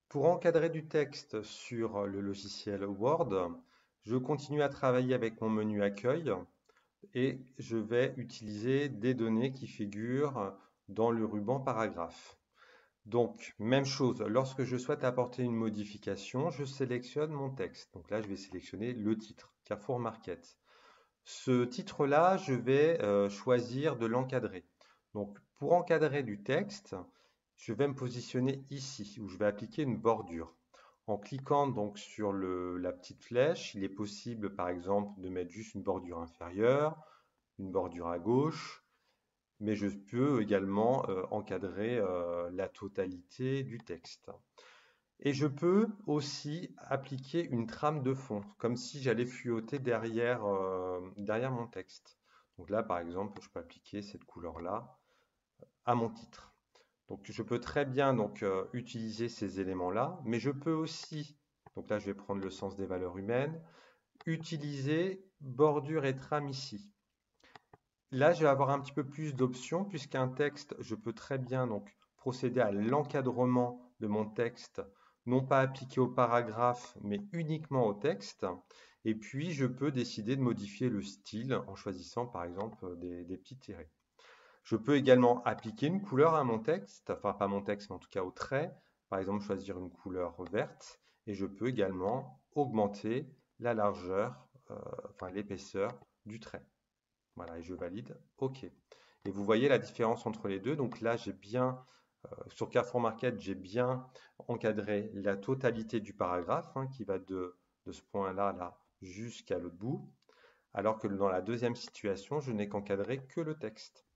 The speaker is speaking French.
Pour encadrer du texte sur le logiciel Word, je continue à travailler avec mon menu accueil et je vais utiliser des données qui figurent dans le ruban paragraphe. Donc, même chose, lorsque je souhaite apporter une modification, je sélectionne mon texte. Donc là, je vais sélectionner le titre, Carrefour Market. Ce titre-là, je vais choisir de l'encadrer. Donc, pour encadrer du texte, je vais me positionner ici, où je vais appliquer une bordure. En cliquant donc sur la petite flèche, il est possible, par exemple, de mettre juste une bordure inférieure, une bordure à gauche, mais je peux également encadrer la totalité du texte. Et je peux aussi appliquer une trame de fond, comme si j'allais fuyoter derrière mon texte. Donc là, par exemple, je peux appliquer cette couleur-là à mon titre. Donc je peux très bien utiliser ces éléments-là, mais je peux aussi, donc là je vais prendre le sens des valeurs humaines, utiliser bordure et trame ici. Là, je vais avoir un petit peu plus d'options puisqu'un texte, je peux très bien procéder à l'encadrement de mon texte, non pas appliqué au paragraphe, mais uniquement au texte. Et puis, je peux décider de modifier le style en choisissant par exemple des petits tirets. Je peux également appliquer une couleur à mon texte, enfin pas mon texte, mais en tout cas au trait. Par exemple, choisir une couleur verte. Et je peux également augmenter la largeur, enfin l'épaisseur du trait. Voilà, et je valide OK. Et vous voyez la différence entre les deux. Donc là, sur Carrefour Market, j'ai bien encadré la totalité du paragraphe, hein, qui va de ce point-là là, jusqu'à l'autre bout. Alors que dans la deuxième situation, je n'ai qu'encadré que le texte.